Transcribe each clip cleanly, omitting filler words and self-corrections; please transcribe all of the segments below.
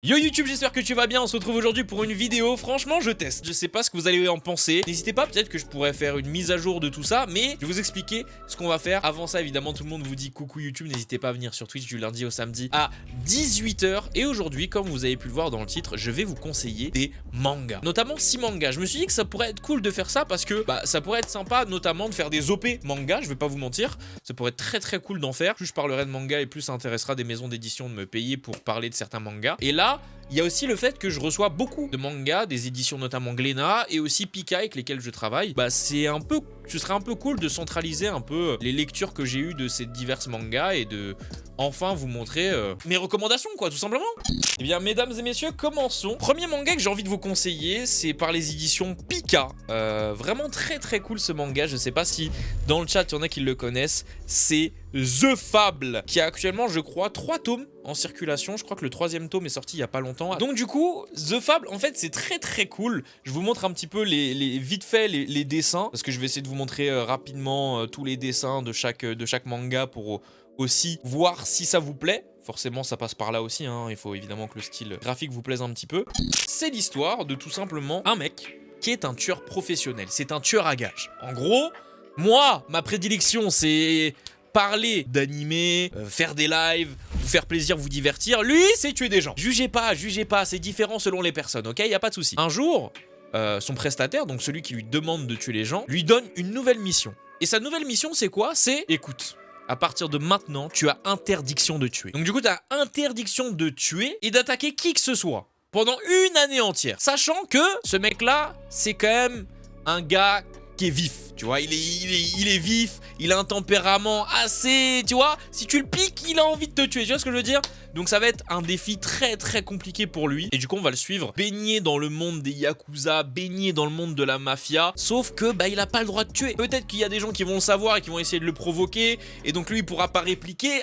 Yo YouTube, j'espère que tu vas bien, on se retrouve aujourd'hui pour une vidéo, franchement je teste, je sais pas ce que vous allez en penser, n'hésitez pas, peut-être que je pourrais faire une mise à jour de tout ça, mais je vais vous expliquer ce qu'on va faire. Avant ça évidemment tout le monde vous dit coucou YouTube, n'hésitez pas à venir sur Twitch du lundi au samedi à 18 h, et aujourd'hui comme vous avez pu le voir dans le titre, je vais vous conseiller des mangas, notamment 6 mangas. Je me suis dit que ça pourrait être cool de faire ça parce que ça pourrait être sympa notamment de faire des OP mangas, je vais pas vous mentir, ça pourrait être très cool d'en faire. Plus je parlerai de manga et plus ça intéressera des maisons d'édition de me payer pour parler de certains mangas. Et là il y a aussi le fait que je reçois beaucoup de mangas, des éditions notamment Glénat et aussi Pika avec lesquels je travaille. Ce serait un peu cool de centraliser un peu les lectures que j'ai eues de ces divers mangas et de enfin vous montrer mes recommandations quoi, tout simplement. Eh bien mesdames et messieurs, commençons. Premier manga que j'ai envie de vous conseiller, c'est par les éditions Pika. Vraiment très cool ce manga, je sais pas si dans le chat il y en a qui le connaissent, c'est The Fable, qui a actuellement je crois 3 tomes en circulation. Je crois que le 3e tome est sorti il y a pas longtemps. Donc du coup The Fable en fait c'est très cool. Je vous montre un petit peu vite fait les dessins, parce que je vais essayer de vous montrer rapidement tous les dessins de chaque manga pour aussi voir si ça vous plaît. Forcément ça passe par là aussi hein. Il faut évidemment que le style graphique vous plaise un petit peu. C'est l'histoire de tout simplement un mec qui est un tueur professionnel, c'est un tueur à gages. En gros, moi ma prédilection c'est parler d'animé, faire des lives, vous faire plaisir, vous divertir. Lui, c'est tuer des gens. Jugez pas, c'est différent selon les personnes, ok? Y a pas de souci. Un jour, son prestataire, donc celui qui lui demande de tuer les gens, lui donne une nouvelle mission. Et sa nouvelle mission, c'est quoi? C'est, écoute, à partir de maintenant, tu as interdiction de tuer. Donc du coup, tu as interdiction de tuer et d'attaquer qui que ce soit pendant une année entière. Sachant que ce mec-là, c'est quand même un gars qui est vif, tu vois, il est vif, il a un tempérament assez, tu vois, si tu le piques, il a envie de te tuer, tu vois ce que je veux dire? Donc ça va être un défi très compliqué pour lui, et du coup on va le suivre, baigné dans le monde des Yakuza, baigné dans le monde de la mafia, sauf que il a pas le droit de tuer. Peut-être qu'il y a des gens qui vont le savoir et qui vont essayer de le provoquer, et donc lui il pourra pas répliquer,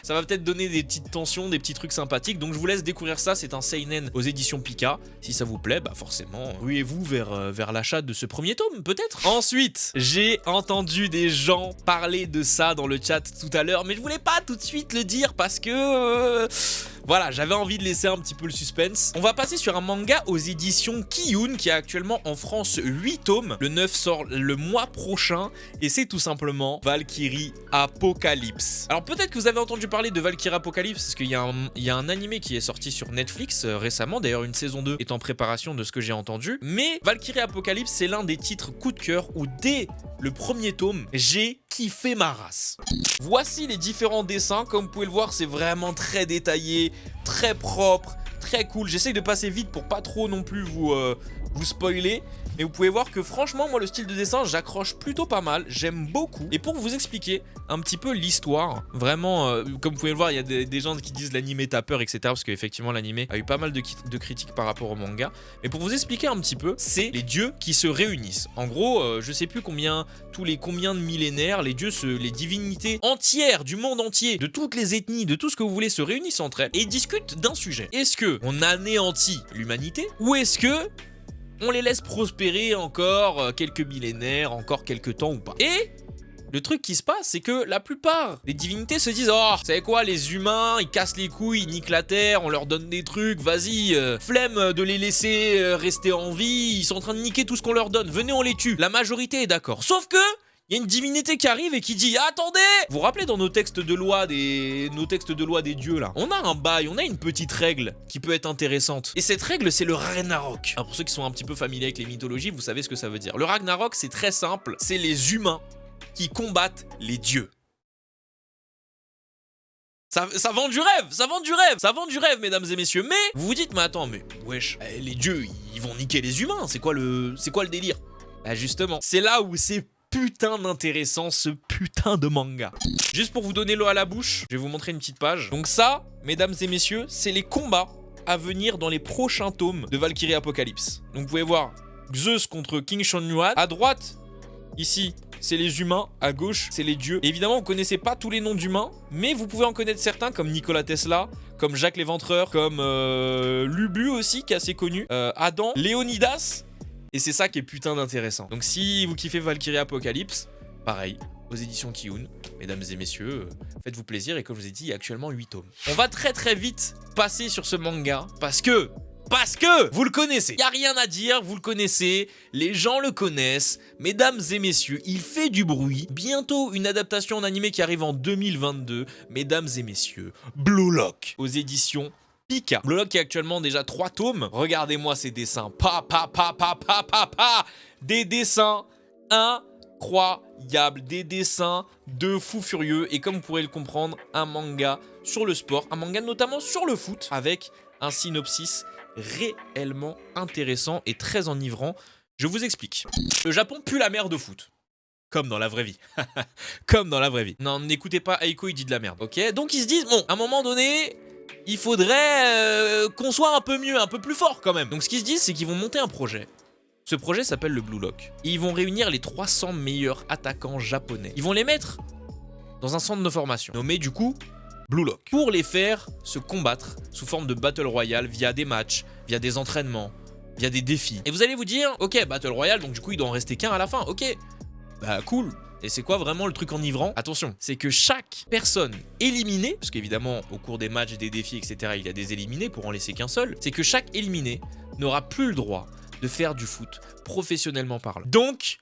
ça va peut-être donner des petites tensions, des petits trucs sympathiques, donc je vous laisse découvrir ça, c'est un seinen aux éditions Pika. Si ça vous plaît, forcément, ruez-vous vers l'achat de ce premier tome, peut-être. Ensuite, j'ai entendu des gens parler de ça dans le chat tout à l'heure, mais je voulais pas tout de suite le dire parce que voilà, j'avais envie de laisser un petit peu le suspense. On va passer sur un manga aux éditions Kiyun qui a actuellement en France 8 tomes. Le 9 sort le mois prochain et c'est tout simplement Valkyrie Apocalypse. Alors peut-être que vous avez entendu parler de Valkyrie Apocalypse parce qu'il y a un animé qui est sorti sur Netflix récemment. D'ailleurs une saison 2 est en préparation de ce que j'ai entendu. Mais Valkyrie Apocalypse c'est l'un des titres coup de cœur où dès le premier tome, j'ai kiffé ma race. Voici les différents dessins, comme vous pouvez le voir, c'est vraiment très détaillé, très propre, très cool. J'essaye de passer vite pour pas trop non plus vous spoiler. Mais vous pouvez voir que franchement, moi, le style de dessin, j'accroche plutôt pas mal. J'aime beaucoup. Et pour vous expliquer un petit peu l'histoire, vraiment, comme vous pouvez le voir, il y a des gens qui disent l'animé t'a peur, etc. Parce qu'effectivement, l'animé a eu pas mal de critiques par rapport au manga. Mais pour vous expliquer un petit peu, c'est les dieux qui se réunissent. En gros, je sais plus combien de millénaires, les dieux, les divinités entières du monde entier, de toutes les ethnies, de tout ce que vous voulez, se réunissent entre elles et discutent d'un sujet. Est-ce que on anéantit l'humanité ou est-ce que on les laisse prospérer encore quelques millénaires, encore quelques temps ou pas? Et le truc qui se passe, c'est que la plupart des divinités se disent « Oh, vous savez quoi, les humains, ils cassent les couilles, ils niquent la terre, on leur donne des trucs, vas-y, flemme de les laisser rester en vie, ils sont en train de niquer tout ce qu'on leur donne, venez on les tue. » La majorité est d'accord. Sauf que il y a une divinité qui arrive et qui dit « Attendez !» Vous vous rappelez dans nos textes de loi des dieux là, on a un bail, on a une petite règle qui peut être intéressante. Et cette règle c'est le Ragnarok. Alors pour ceux qui sont un petit peu familiers avec les mythologies, vous savez ce que ça veut dire. Le Ragnarok c'est très simple, c'est les humains qui combattent les dieux. Ça vend du rêve, mesdames et messieurs. Mais vous vous dites, mais attends, mais wesh, les dieux, ils vont niquer les humains. C'est quoi le délire? Justement, c'est là où c'est putain d'intéressant ce putain de manga. Juste pour vous donner l'eau à la bouche, je vais vous montrer une petite page. Donc ça, mesdames et messieurs, c'est les combats à venir dans les prochains tomes de Valkyrie Apocalypse. Donc vous pouvez voir Zeus contre King Shonyuan. À droite, ici, c'est les humains, à gauche, c'est les dieux. Et évidemment, vous connaissez pas tous les noms d'humains, mais vous pouvez en connaître certains, comme Nikola Tesla, comme Jacques l'Éventreur, comme Lubu aussi, qui est assez connu, Adam, Léonidas, et c'est ça qui est putain d'intéressant. Donc si vous kiffez Valkyrie Apocalypse, pareil, aux éditions Kiyun. Mesdames et messieurs, faites-vous plaisir et comme je vous ai dit, il y a actuellement 8 tomes. On va très vite passer sur ce manga parce que vous le connaissez. Il n'y a rien à dire, vous le connaissez, les gens le connaissent. Mesdames et messieurs, il fait du bruit. Bientôt une adaptation en animé qui arrive en 2022. Mesdames et messieurs, Blue Lock aux éditions Pika. Blue Lock qui a actuellement déjà 3 tomes. Regardez-moi ces dessins. Des dessins incroyables. Des dessins de fou furieux. Et comme vous pourrez le comprendre, un manga sur le sport. Un manga notamment sur le foot. Avec un synopsis réellement intéressant et très enivrant. Je vous explique. Le Japon pue la merde de foot. Comme dans la vraie vie. Comme dans la vraie vie. Non, n'écoutez pas Aiko, il dit de la merde. Ok, donc ils se disent, bon, à un moment donné, il faudrait qu'on soit un peu mieux, un peu plus fort quand même. Donc ce qu'ils se disent, c'est qu'ils vont monter un projet. Ce projet s'appelle le Blue Lock. Et ils vont réunir les 300 meilleurs attaquants japonais. Ils vont les mettre dans un centre de formation, nommé du coup Blue Lock, pour les faire se combattre sous forme de Battle Royale via des matchs, via des entraînements, via des défis. Et vous allez vous dire, ok, Battle Royale, donc du coup il doit en rester qu'un à la fin, ok, bah cool. Et c'est quoi vraiment le truc enivrant? Attention, c'est que chaque personne éliminée, parce qu'évidemment au cours des matchs, des défis, etc, il y a des éliminés pour en laisser qu'un seul, c'est que chaque éliminé n'aura plus le droit de faire du foot, professionnellement parlant. Donc,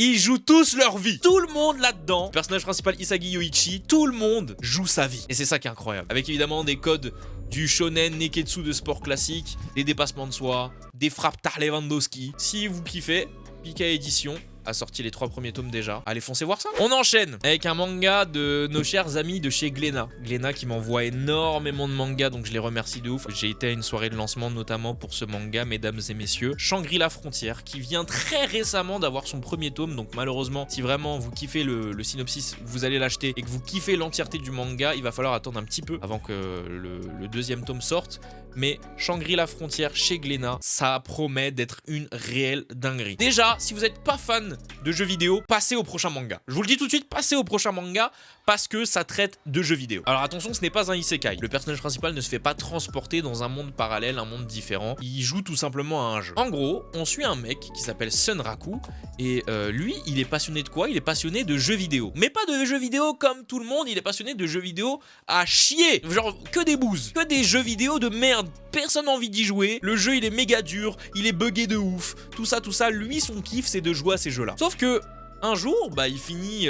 ils jouent tous leur vie. Tout le monde là-dedans. Le personnage principal Isagi Yoichi, tout le monde joue sa vie. Et c'est ça qui est incroyable. Avec évidemment des codes du shonen neketsu de sport classique, des dépassements de soi, des frappes Tar Lewandowski. Si vous kiffez, Pika Édition a sorti les 3 premiers tomes déjà. Allez, foncez voir ça. On enchaîne avec un manga de nos chers amis de chez Glénat. Glénat qui m'envoie énormément de mangas, donc je les remercie de ouf. J'ai été à une soirée de lancement notamment pour ce manga, mesdames et messieurs. Shangri-La Frontière, qui vient très récemment d'avoir son premier tome. Donc malheureusement, si vraiment vous kiffez le synopsis, vous allez l'acheter et que vous kiffez l'entièreté du manga, il va falloir attendre un petit peu avant que le deuxième tome sorte. Mais Shangri-La Frontière chez Glénat, ça promet d'être une réelle dinguerie. Déjà, si vous n'êtes pas fan de jeux vidéo, passez au prochain manga. Je vous le dis tout de suite, passez au prochain manga parce que ça traite de jeux vidéo. Alors attention, ce n'est pas un isekai. Le personnage principal ne se fait pas transporter dans un monde parallèle, un monde différent. Il joue tout simplement à un jeu. En gros, on suit un mec qui s'appelle Sunraku et lui, il est passionné de quoi? Il est passionné de jeux vidéo. Mais pas de jeux vidéo comme tout le monde, il est passionné de jeux vidéo à chier. Genre que des bouses, que des jeux vidéo de merde. Personne n'a envie d'y jouer. Le jeu, il est méga dur, il est buggé de ouf. Tout ça, lui, son kiff, c'est de jouer à ces jeux-là. Sauf que un jour, bah, il finit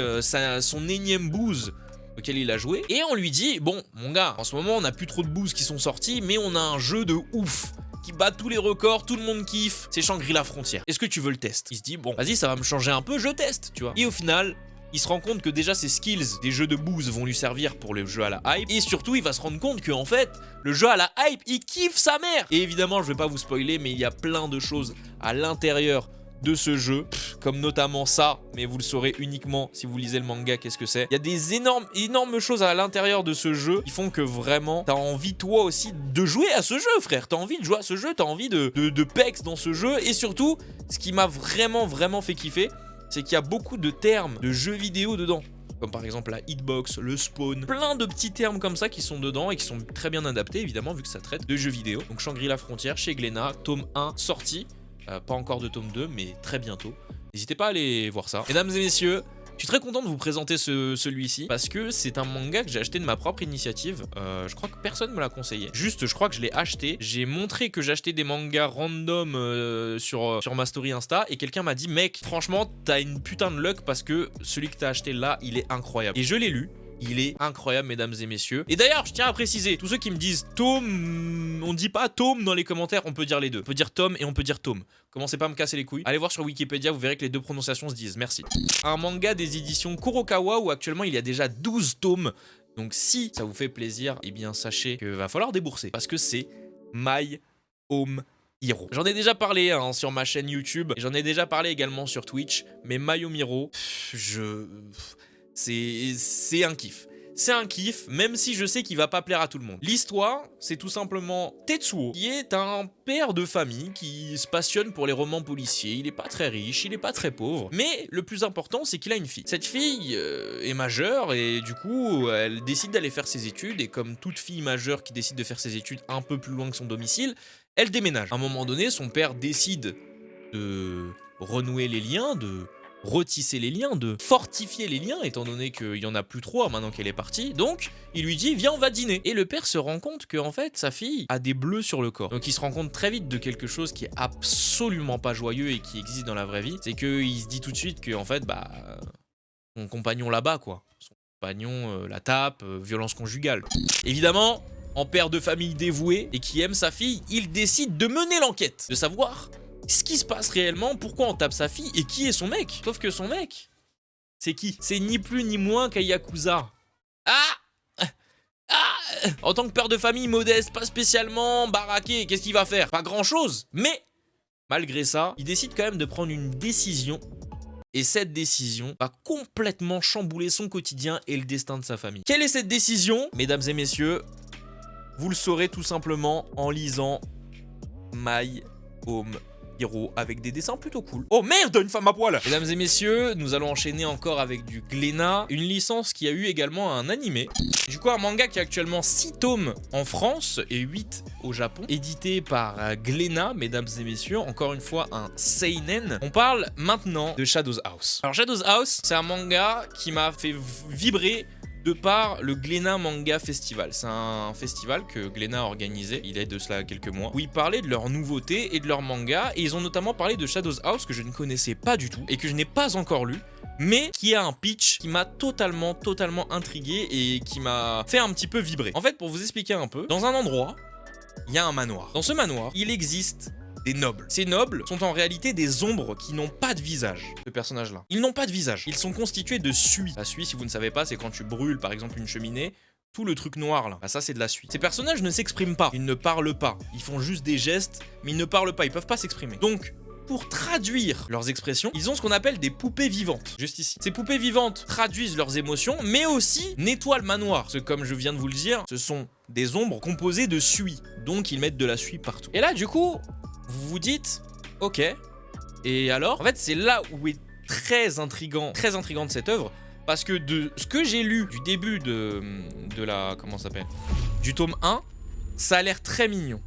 son énième bouse auquel il a joué et on lui dit, bon, mon gars, en ce moment, on n'a plus trop de boosts qui sont sortis, mais on a un jeu de ouf qui bat tous les records, tout le monde kiffe, c'est Shangri-La Frontière. Est-ce que tu veux le test? Il se dit, bon, vas-y, ça va me changer un peu, je teste, tu vois. Et au final, il se rend compte que déjà ses skills des jeux de boost vont lui servir pour le jeu à la hype. Et surtout, il va se rendre compte qu'en fait, le jeu à la hype, il kiffe sa mère. Et évidemment, je vais pas vous spoiler, mais il y a plein de choses à l'intérieur de ce jeu, comme notamment ça, mais vous le saurez uniquement si vous lisez le manga, qu'est-ce que c'est. Il y a des énormes choses à l'intérieur de ce jeu qui font que vraiment, t'as envie toi aussi de jouer à ce jeu, frère. T'as envie de jouer à ce jeu, t'as envie de pex dans ce jeu. Et surtout, ce qui m'a vraiment fait kiffer, c'est qu'il y a beaucoup de termes de jeux vidéo dedans. Comme par exemple la hitbox, le spawn, plein de petits termes comme ça qui sont dedans et qui sont très bien adaptés évidemment vu que ça traite de jeux vidéo. Donc Shangri-La Frontière chez Glénat, tome 1 sorti. Pas encore de tome 2 mais très bientôt. N'hésitez pas à aller voir ça. Mesdames et messieurs, je suis très content de vous présenter celui-ci parce que c'est un manga que j'ai acheté de ma propre initiative. Je crois que personne me l'a conseillé. Juste, je crois que je l'ai acheté. J'ai montré que j'achetais des mangas random sur ma story Insta et quelqu'un m'a dit, mec, franchement, t'as une putain de luck parce que celui que t'as acheté là, il est incroyable. Et je l'ai lu. Il est incroyable, mesdames et messieurs. Et d'ailleurs, je tiens à préciser, tous ceux qui me disent tome, on dit pas tome dans les commentaires, on peut dire les deux. On peut dire tome et on peut dire tome. Commencez pas à me casser les couilles. Allez voir sur Wikipédia, vous verrez que les deux prononciations se disent. Merci. Un manga des éditions Kurokawa où actuellement il y a déjà 12 tomes. Donc si ça vous fait plaisir, eh bien sachez qu'il va falloir débourser. Parce que c'est My Home Hero. J'en ai déjà parlé sur ma chaîne YouTube. J'en ai déjà parlé également sur Twitch. Mais My Home Hero, c'est un kiff. C'est un kiff, même si je sais qu'il va pas plaire à tout le monde. L'histoire, c'est tout simplement Tetsuo, qui est un père de famille qui se passionne pour les romans policiers. Il est pas très riche, il est pas très pauvre. Mais le plus important, c'est qu'il a une fille. Cette fille est majeure et du coup, elle décide d'aller faire ses études. Et comme toute fille majeure qui décide de faire ses études un peu plus loin que son domicile, elle déménage. À un moment donné, son père décide de renouer les liens, de retisser les liens, de fortifier les liens, étant donné qu'il y en a plus trop maintenant qu'elle est partie. Donc, il lui dit, viens, on va dîner. Et le père se rend compte que, en fait, sa fille a des bleus sur le corps. Donc, il se rend compte très vite de quelque chose qui est absolument pas joyeux et qui existe dans la vraie vie. C'est qu'il se dit tout de suite que, en fait, bah, son compagnon là-bas, quoi. Son compagnon la tape, violence conjugale. Évidemment, en père de famille dévoué et qui aime sa fille, il décide de mener l'enquête, de savoir ce qui se passe réellement, pourquoi on tape sa fille et qui est son mec. Sauf que son mec, c'est qui? C'est ni plus ni moins qu'un Yakuza. En tant que père de famille modeste, pas spécialement baraqué, qu'est-ce qu'il va faire? Pas grand-chose. Mais, malgré ça, il décide quand même de prendre une décision. Et cette décision va complètement chambouler son quotidien et le destin de sa famille. Quelle est cette décision? Mesdames et messieurs, vous le saurez tout simplement en lisant My Home Hero avec des dessins plutôt cool. Oh merde, une femme à poil! Mesdames et messieurs, nous allons enchaîner encore avec du Glénat, une licence qui a eu également un animé. Du coup, un manga qui a actuellement 6 tomes en France et 8 au Japon, édité par Glénat, mesdames et messieurs, encore une fois un seinen. On parle maintenant de Shadows House. Alors Shadows House, c'est un manga qui m'a fait vibrer de par le Glénat Manga Festival. C'est un festival que Glénat a organisé, il y a de cela quelques mois, où ils parlaient de leurs nouveautés et de leurs mangas, et ils ont notamment parlé de Shadows House, que je ne connaissais pas du tout, et que je n'ai pas encore lu, mais qui a un pitch qui m'a totalement intrigué, et qui m'a fait un petit peu vibrer. En fait, pour vous expliquer un peu, dans un endroit, il y a un manoir. Dans ce manoir, il existe des nobles. Ces nobles sont en réalité des ombres qui n'ont pas de visage, ce personnage-là. Ils n'ont pas de visage. Ils sont constitués de suie. La suie, si vous ne savez pas, c'est quand tu brûles, par exemple, une cheminée, tout le truc noir, là. Bah, ça, c'est de la suie. Ces personnages ne s'expriment pas. Ils ne parlent pas. Ils font juste des gestes, mais ils ne parlent pas. Ils peuvent pas s'exprimer. Donc, pour traduire leurs expressions, ils ont ce qu'on appelle des poupées vivantes, juste ici. Ces poupées vivantes traduisent leurs émotions, mais aussi nettoient le manoir. Parce que, comme je viens de vous le dire, ce sont des ombres composées de suie. Donc, ils mettent de la suie partout. Et là, du coup, vous vous dites, ok, et alors? En fait, c'est là où est très intriguante cette œuvre, parce que de ce que j'ai lu du début de la, comment ça s'appelle, du tome 1, ça a l'air très mignon.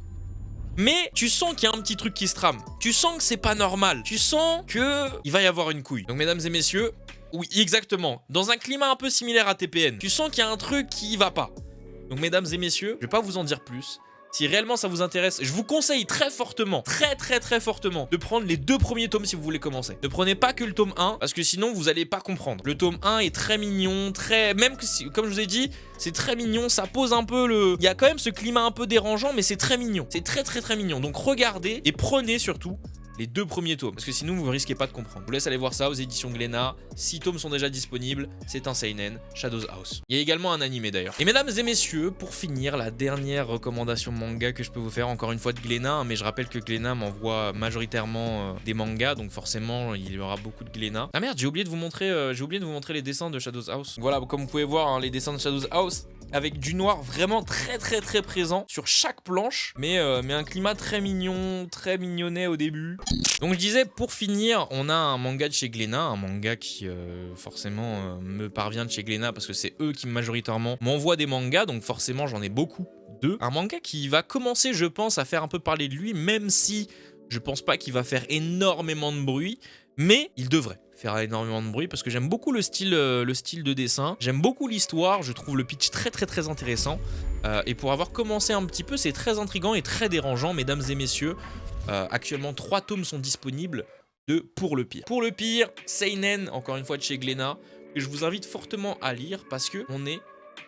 Mais tu sens qu'il y a un petit truc qui se trame. Tu sens que c'est pas normal. Tu sens que il va y avoir une couille. Donc mesdames et messieurs, oui, exactement, dans un climat un peu similaire à TPN, tu sens qu'il y a un truc qui va pas. Donc mesdames et messieurs, je vais pas vous en dire plus. Si réellement ça vous intéresse, je vous conseille très fortement, très fortement, de prendre les 2 premiers tomes si vous voulez commencer. Ne prenez pas que le tome 1, parce que sinon vous allez pas comprendre. Le tome 1 est très mignon, même que si, comme je vous ai dit, c'est très mignon, ça pose un peu le... Il y a quand même ce climat un peu dérangeant, mais c'est très mignon. C'est très mignon. Donc regardez et prenez surtout les 2 premiers tomes, parce que sinon vous ne risquez pas de comprendre. Je vous laisse aller voir ça aux éditions Glénat. 6 tomes sont déjà disponibles, c'est un seinen, Shadows House. Il y a également un animé d'ailleurs. Et mesdames et messieurs, pour finir, la dernière recommandation manga que je peux vous faire, encore une fois de Glénat, mais je rappelle que Glénat m'envoie majoritairement des mangas, donc forcément il y aura beaucoup de Glénat. Ah merde, j'ai oublié de vous montrer les dessins de Shadows House. Voilà, comme vous pouvez voir, hein, les dessins de Shadows House, avec du noir vraiment très présent sur chaque planche, mais un climat très mignon, très mignonnet au début. Donc je disais, pour finir, on a un manga de chez Glénat, un manga qui forcément me parvient de chez Glénat parce que c'est eux qui majoritairement m'envoient des mangas, donc forcément j'en ai beaucoup d'eux. Un manga qui va commencer, je pense, à faire un peu parler de lui, même si je pense pas qu'il va faire énormément de bruit, mais il devrait faire énormément de bruit parce que j'aime beaucoup le style de dessin, j'aime beaucoup l'histoire, je trouve le pitch très intéressant, et pour avoir commencé un petit peu, c'est très intriguant et très dérangeant, mesdames et messieurs. Actuellement 3 tomes sont disponibles de Pour le pire. Pour le pire, seinen, encore une fois de chez Glénat, que je vous invite fortement à lire parce que on est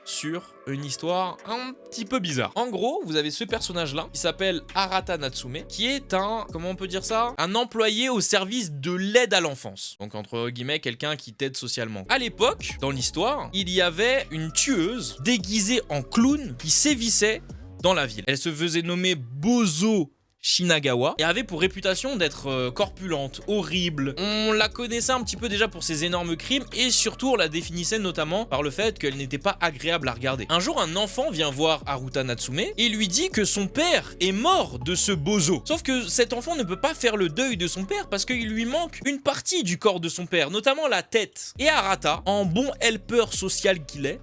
sur une histoire un petit peu bizarre. En gros, vous avez ce personnage-là qui s'appelle Arata Natsume, qui est un, comment on peut dire ça, un employé au service de l'aide à l'enfance. Donc entre guillemets, quelqu'un qui t'aide socialement. À l'époque, dans l'histoire, il y avait une tueuse déguisée en clown qui sévissait dans la ville. Elle se faisait nommer Bozo Shinagawa et avait pour réputation d'être corpulente, horrible. On la connaissait un petit peu déjà pour ses énormes crimes et surtout on la définissait notamment par le fait qu'elle n'était pas agréable à regarder. Un jour, un enfant vient voir Haruta Natsume et lui dit que son père est mort de ce bozo. Sauf que cet enfant ne peut pas faire le deuil de son père parce qu'il lui manque une partie du corps de son père, notamment la tête. Et Arata, en bon helper social qu'il est,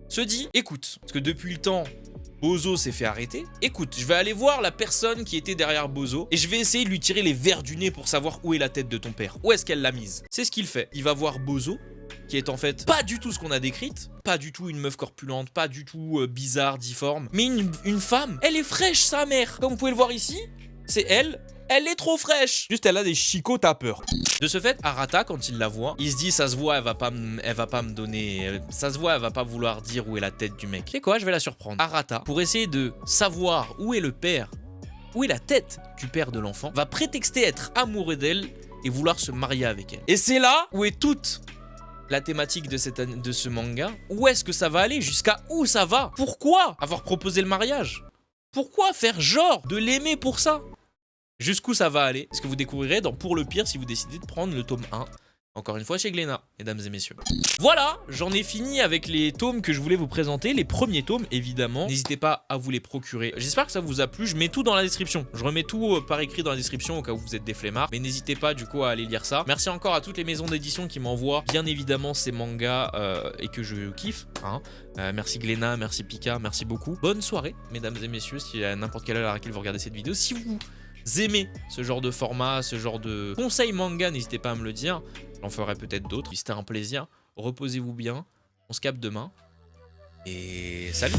se dit, écoute, parce que depuis le temps Bozo s'est fait arrêter. Écoute, je vais aller voir la personne qui était derrière Bozo et je vais essayer de lui tirer les vers du nez pour savoir où est la tête de ton père. Où est-ce qu'elle l'a mise? C'est ce qu'il fait. Il va voir Bozo, qui est en fait pas du tout ce qu'on a décrite, pas du tout une meuf corpulente, pas du tout bizarre, difforme, mais une femme. Elle est fraîche, sa mère. Comme vous pouvez le voir ici, c'est elle. Elle est trop fraîche. Juste, elle a des chicots, t'as peur. De ce fait, Arata, quand il la voit, il se dit, ça se voit, elle va pas me donner... Ça se voit, elle va pas vouloir dire où est la tête du mec. Tu sais quoi, je vais la surprendre. Arata, pour essayer de savoir où est le père, où est la tête du père de l'enfant, va prétexter être amoureux d'elle et vouloir se marier avec elle. Et c'est là où est toute la thématique de ce manga. Où est-ce que ça va aller? Jusqu'à où ça va? Pourquoi avoir proposé le mariage? Pourquoi faire genre de l'aimer pour ça? Jusqu'où ça va aller? Ce que vous découvrirez dans Pour le pire si vous décidez de prendre le tome 1. Encore une fois chez Glénat, mesdames et messieurs. Voilà, j'en ai fini avec les tomes que je voulais vous présenter. Les premiers tomes, évidemment. N'hésitez pas à vous les procurer. J'espère que ça vous a plu. Je mets tout dans la description. Je remets tout par écrit dans la description au cas où vous êtes des flemmards. Mais n'hésitez pas du coup à aller lire ça. Merci encore à toutes les maisons d'édition qui m'envoient bien évidemment ces mangas et que je kiffe. Hein. Merci Glénat, merci Pika, merci beaucoup. Bonne soirée, mesdames et messieurs, si à n'importe quelle heure à laquelle vous regardez cette vidéo. Si vous aimez ce genre de format, ce genre de conseils manga, n'hésitez pas à me le dire. J'en ferai peut-être d'autres. C'était un plaisir. Reposez-vous bien. On se capte demain. Et salut!